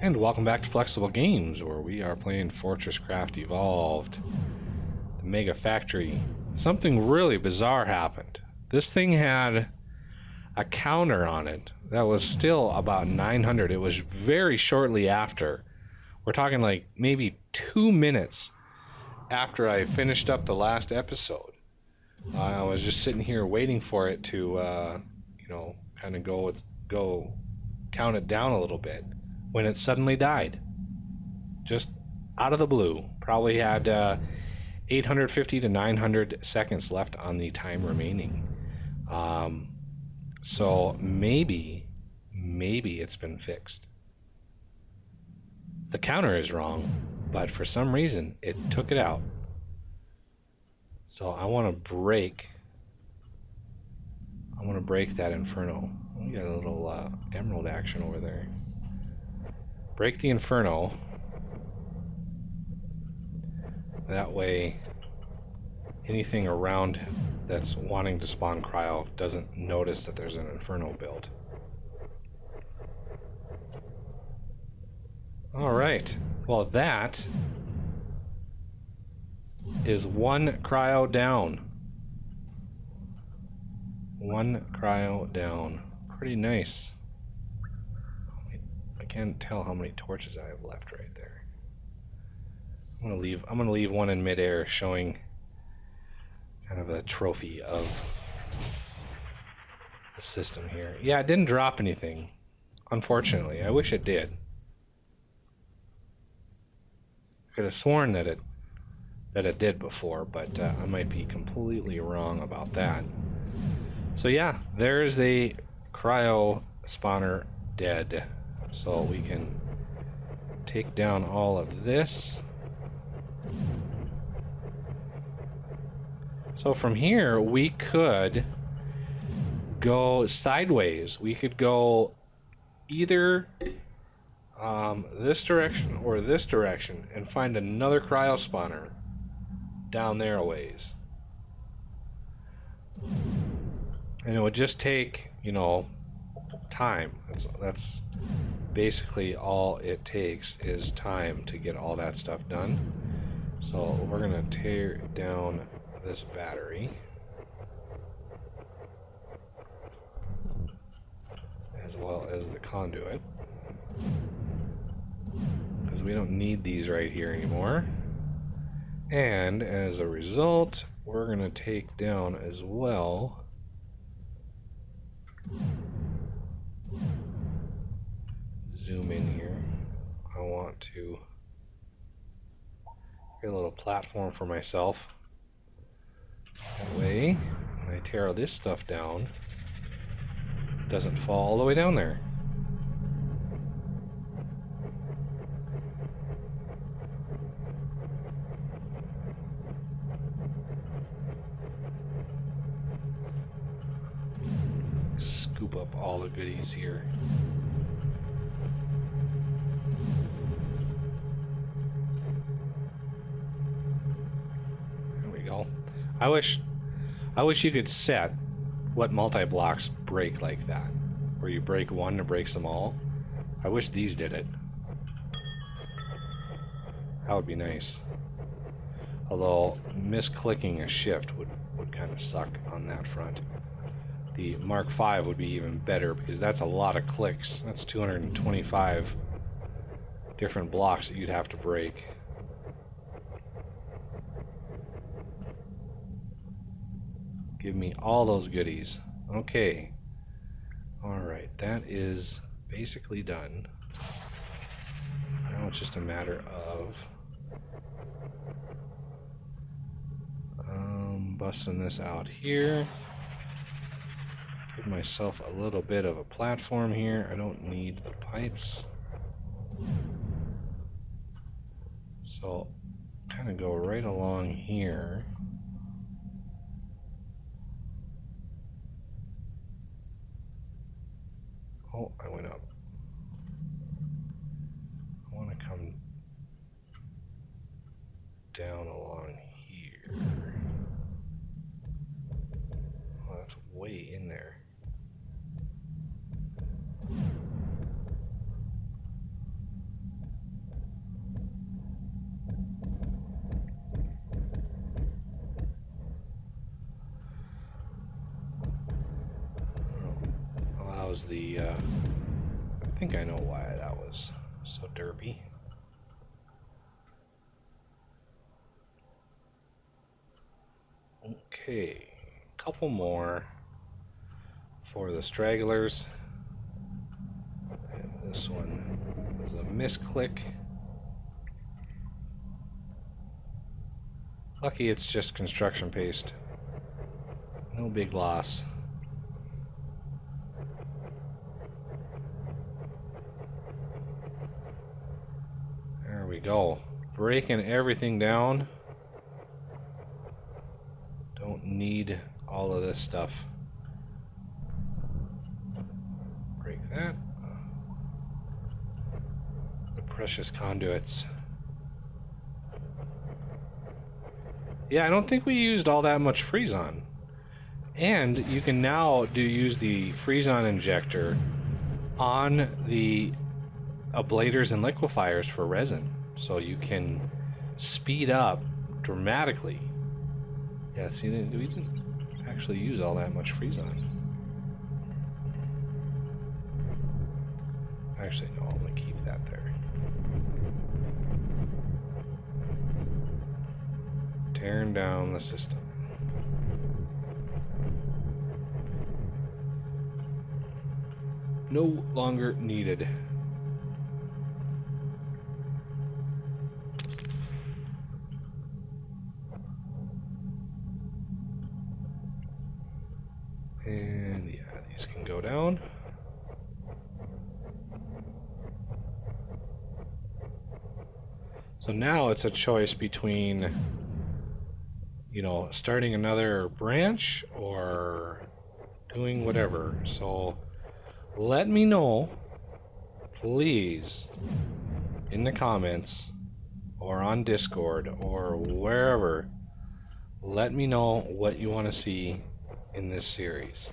And welcome back to Flexible Games, where we are playing FortressCraft Evolved, the Mega Factory. Something really bizarre happened. This thing had a counter on it that was still about 900. It was very shortly after. We're talking like maybe 2 minutes after I finished up the last episode. I was just sitting here waiting for it to, kind of go count it down a little bit, when it suddenly died. Just out of the blue. Probably had 850 to 900 seconds left on the time remaining. So maybe it's been fixed. The counter is wrong, but for some reason it took it out. So I want to break that Inferno. We got a little emerald action over there. Break the Inferno. That way anything around that's wanting to spawn cryo doesn't notice that there's an Inferno build. Alright. Well, that is one cryo down. One cryo down. Pretty nice. I can't tell how many torches I have left right there. I'm gonna leave one in midair, showing kind of a trophy of the system here. Yeah, it didn't drop anything, unfortunately. I wish it did. I could have sworn that it did before, but I might be completely wrong about that. So yeah, there's a cryo spawner dead. So we can take down all of this. So from here we could go sideways. We could go either this direction or this direction and find another cryo spawner down there a ways. And it would just take, time. That's basically all it takes is time to get all that stuff done. So we're gonna tear down this battery, as well as the conduit, because we don't need these right here anymore. And as a result, we're gonna take down as well zoom in here. I want to get a little platform for myself. That way, when I tear this stuff down, it doesn't fall all the way down there. Scoop up all the goodies here. I wish you could set what multi-blocks break like that, where you break one and it breaks them all. I wish these did it. That would be nice. Although misclicking a shift would kind of suck on that front. The Mark V would be even better because that's a lot of clicks. That's 225 different blocks that you'd have to break. Give me all those goodies. Okay. Alright, that is basically done. Now it's just a matter of busting this out here. Give myself a little bit of a platform here. I don't need the pipes. So, kind of go right along here. Oh, I went up. I want to come down along here. Oh, that's way in there. was the, I think I know why that was so derpy. Okay, a couple more for the stragglers. And this one was a misclick. Lucky it's just construction paste. No big loss. There we go. Breaking everything down. Don't need all of this stuff. Break that. The precious conduits. Yeah, I don't think we used all that much Freeze-On. And you can now use the Freeze-On injector on the ablators and liquefiers for resin. So you can speed up dramatically. Yeah, see, we didn't actually use all that much Freeze-On. Actually, no, I'm going to keep that there. Tearing down the system. No longer needed. And yeah, these can go down. So now it's a choice between, you know, starting another branch or doing whatever. So let me know, please, in the comments or on Discord or wherever. Let me know what you want to see in this series.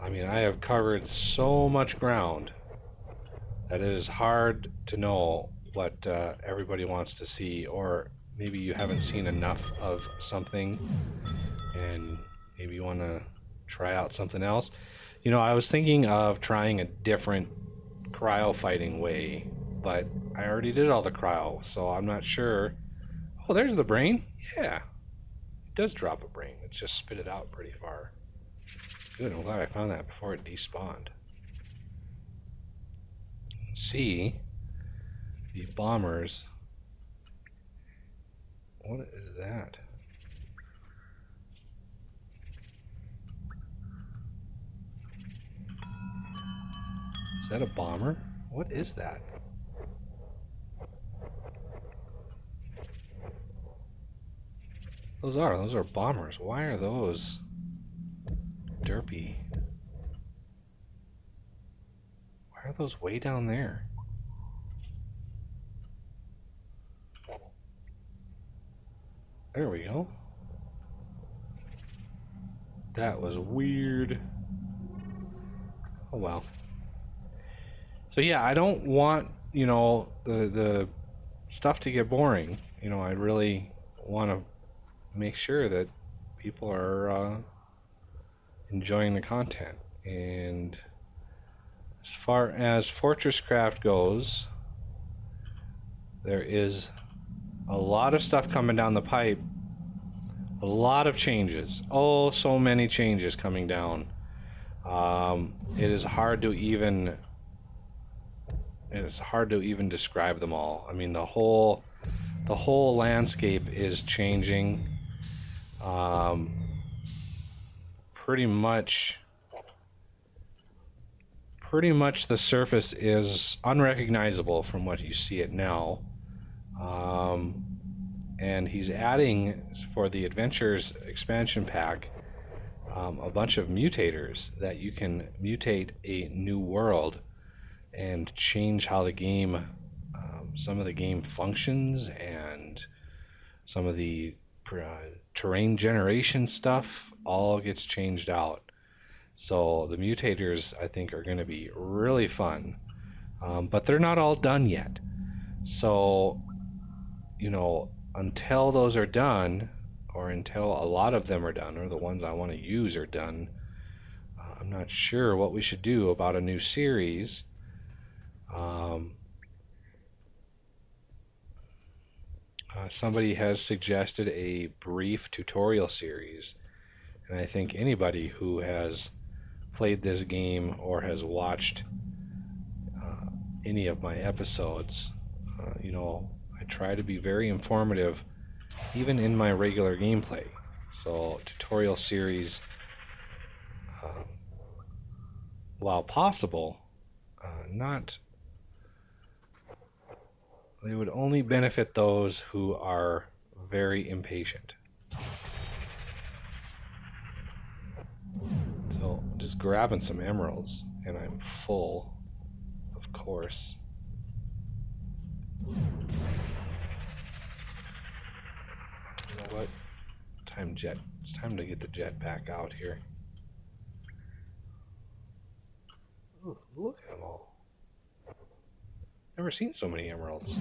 I mean, I have covered so much ground that it is hard to know what everybody wants to see, or maybe you haven't seen enough of something and maybe you want to try out something else. You know, I was thinking of trying a different cryo fighting way, but I already did all the cryo, so I'm not sure. Oh, there's the brain. Yeah, it does drop a brain. It just spit it out pretty far. Good, I'm glad I found that before it despawned. See the bombers. What is that? Is that a bomber? What is that? Those are bombers. Why are those derpy? Why are those way down there? There we go. That was weird. Oh well. So yeah, I don't want, you know, the stuff to get boring. You know, I really want to make sure that people are enjoying the content. And as far as FortressCraft goes, there is a lot of stuff coming down the pipe. A lot of changes. Oh, so many changes coming down. It is hard to even describe them all. I mean, the whole landscape is changing. Pretty much the surface is unrecognizable from what you see it now. And he's adding, for the Adventures expansion pack, a bunch of mutators that you can mutate a new world and change how the game, some of the game functions, and some of the terrain generation stuff all gets changed out. So the mutators, I think, are going to be really fun, but they're not all done yet. So, you know, until those are done, or until a lot of them are done, or the ones I want to use are done, I'm not sure what we should do about a new series. Somebody has suggested a brief tutorial series, and I think anybody who has played this game or has watched any of my episodes, you know, I try to be very informative even in my regular gameplay. So tutorial series, while possible, they would only benefit those who are very impatient. So just grabbing some emeralds, and I'm full, of course. You know what? It's time to get the jet back out here. Ooh, look at them all. Never seen so many emeralds.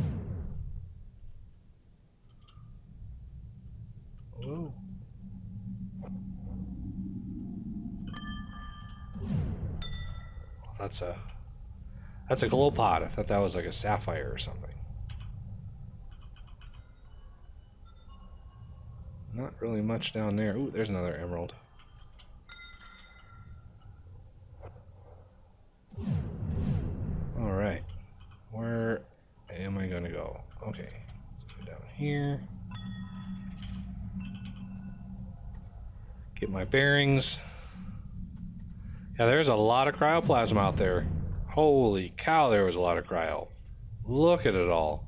Whoa. That's a glow pod. I thought that was like a sapphire or something. Not really much down there. Ooh, there's another emerald. Alright. Where am I going to go? Okay. Let's go down here. Get my bearings. Yeah, there's a lot of cryoplasm out there. Holy cow, there was a lot of cryo. Look at it all.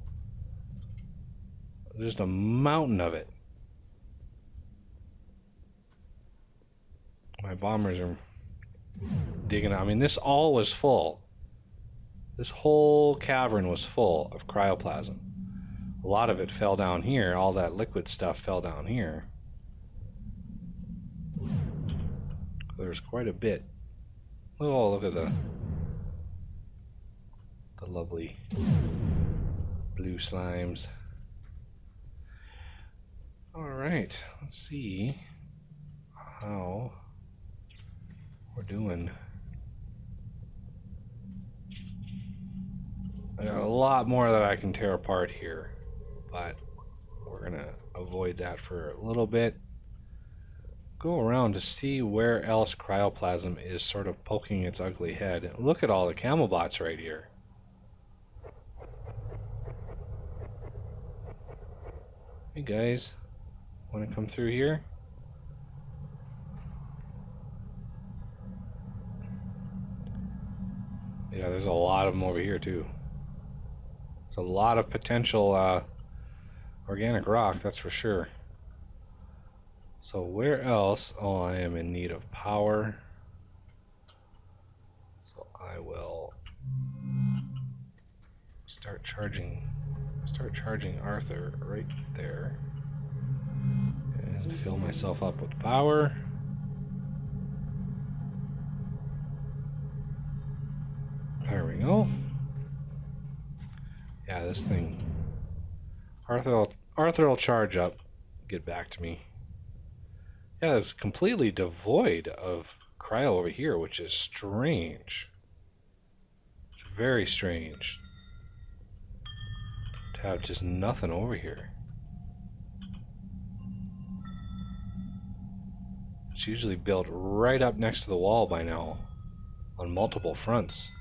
Just a mountain of it. My bombers are digging out. I mean, this all was full. This whole cavern was full of cryoplasm. A lot of it fell down here. All that liquid stuff fell down here. There's quite a bit. Oh, look at the lovely blue slimes. Alright, let's see how we're doing. I got a lot more that I can tear apart here, but we're gonna avoid that for a little bit. Go around to see where else cryoplasm is sort of poking its ugly head. Look at all the camelbots right here. Hey guys, want to come through here? Yeah, there's a lot of them over here too. It's a lot of potential organic rock, that's for sure. So where else? Oh, I am in need of power. So I will start charging Arthur right there. And fill myself up with power. There we go. Yeah, this thing. Arthur will charge up, get back to me. Yeah, it's completely devoid of cryo over here, which is strange. It's very strange to have just nothing over here. It's usually built right up next to the wall by now, on multiple fronts.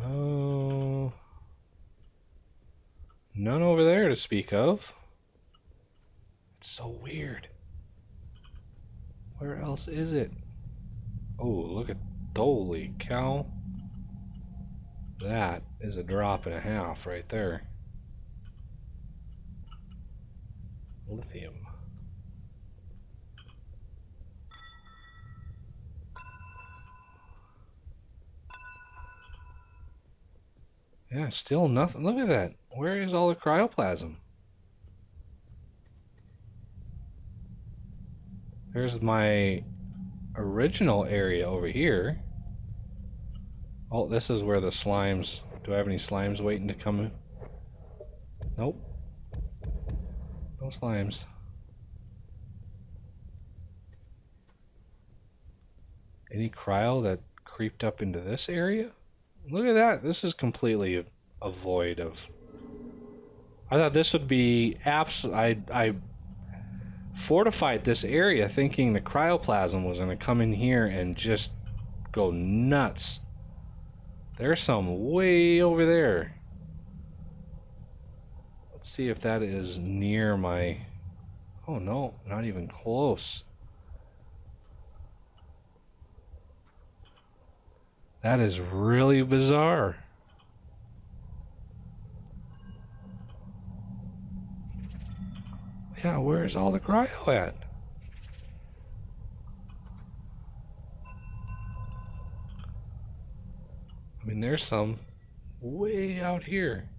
Oh, none over there to speak of. It's so weird. Where else is it? Oh, look at, holy cow. That is a drop and a half right there. Lithium. Yeah, still nothing. Look at that. Where is all the cryoplasm? There's my original area over here. Oh, this is where the slimes... Do I have any slimes waiting to come in? Nope. No slimes. Any cryo that creeped up into this area? Look at that. This is completely a void of... I thought this would be I fortified this area thinking the cryoplasm was going to come in here and just go nuts. There's some way over there. Let's see if that is near my... Oh no, not even close. That is really bizarre. Yeah, where's all the cryo at? I mean, there's some way out here.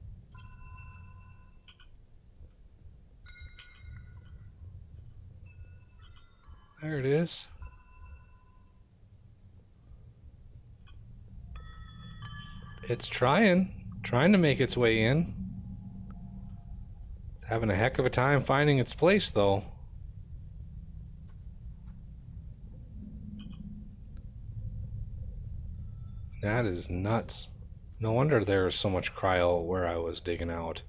There it is. It's trying to make its way in. It's having a heck of a time finding its place, though. That is nuts. No wonder there was so much cryo where I was digging out.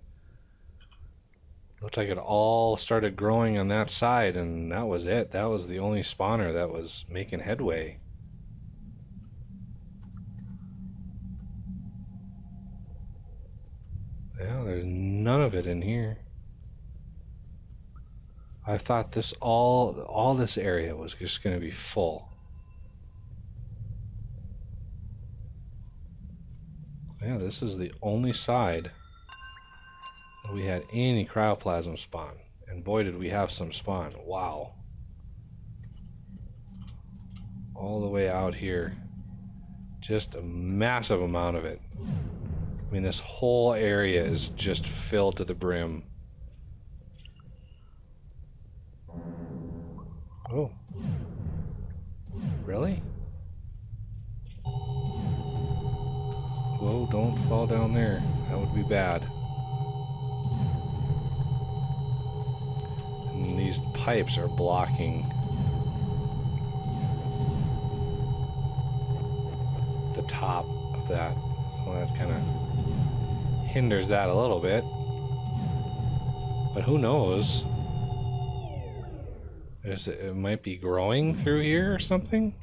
Looked like it all started growing on that side, and that was it. That was the only spawner that was making headway. Yeah, there's none of it in here. I thought this all this area was just going to be full. Yeah, this is the only side that we had any cryoplasm spawn. And boy, did we have some spawn. Wow. All the way out here. Just a massive amount of it. I mean, this whole area is just filled to the brim. Oh. Really? Whoa, don't fall down there. That would be bad. And these pipes are blocking the top of that. So that kind of hinders that a little bit. But who knows? It might be growing through here or something.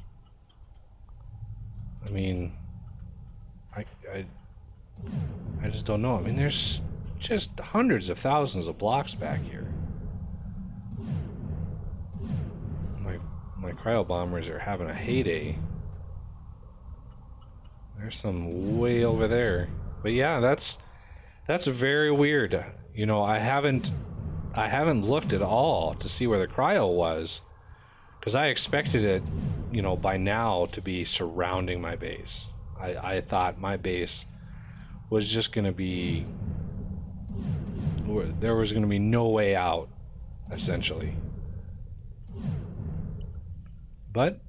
I mean, I just don't know. I mean, there's just hundreds of thousands of blocks back here. My cryo bombers are having a heyday. There's some way over there. But yeah, that's very weird. You know, I haven't looked at all to see where the cryo was, because I expected it, you know, by now to be surrounding my base. I thought my base was just going to be, there was going to be no way out, essentially. But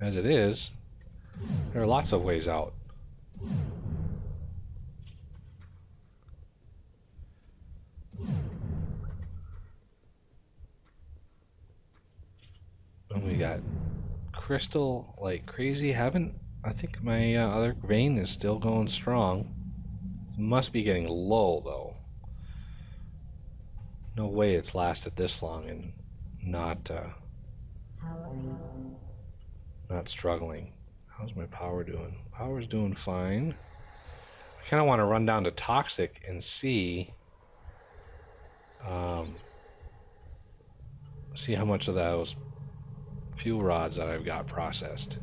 as it is, there are lots of ways out. And we got crystal like crazy. I think my other vein is still going strong. It must be getting low though. No way it's lasted this long and not struggling. How's my power doing? Power's doing fine. I kind of want to run down to toxic and see how much of those fuel rods that I've got processed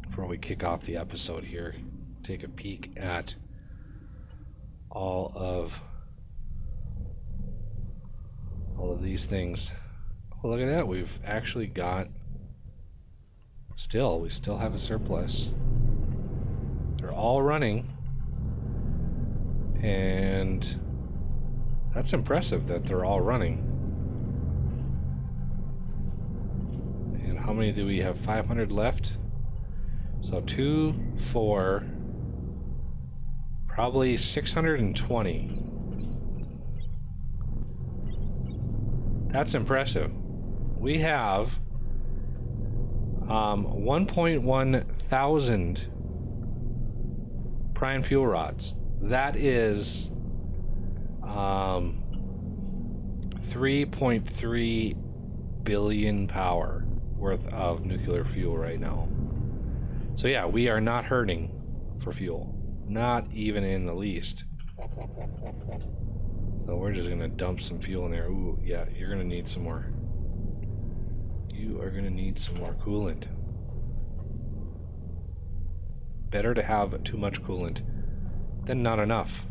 before we kick off the episode here. Take a peek at all of these things. Oh, look at that. We've actually got we still have a surplus. They're all running, and that's impressive that they're all running. And how many do we have? 500 left. So 2, 4, probably 620. That's impressive. We have 1.1 thousand prime fuel rods. That is 3.3 billion power worth of nuclear fuel right now. So yeah, we are not hurting for fuel. Not even in the least. So we're just gonna dump some fuel in there. Ooh, yeah, you're gonna need some more. You are gonna need some more coolant. Better to have too much coolant than not enough.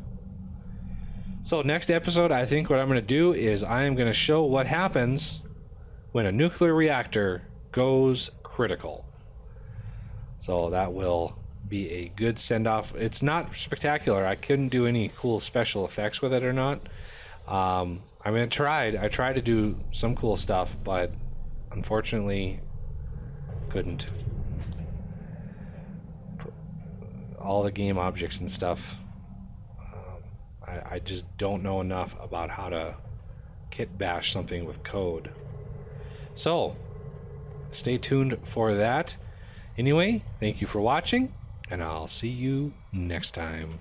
So next episode, I think what I'm gonna do is I am gonna show what happens when a nuclear reactor goes critical. So that will be a good send-off. It's not spectacular. I couldn't do any cool special effects with it or not. I mean, I tried to do some cool stuff, but unfortunately couldn't. All the game objects and stuff, I just don't know enough about how to kit bash something with code. So stay tuned for that. Anyway, thank you for watching, and I'll see you next time.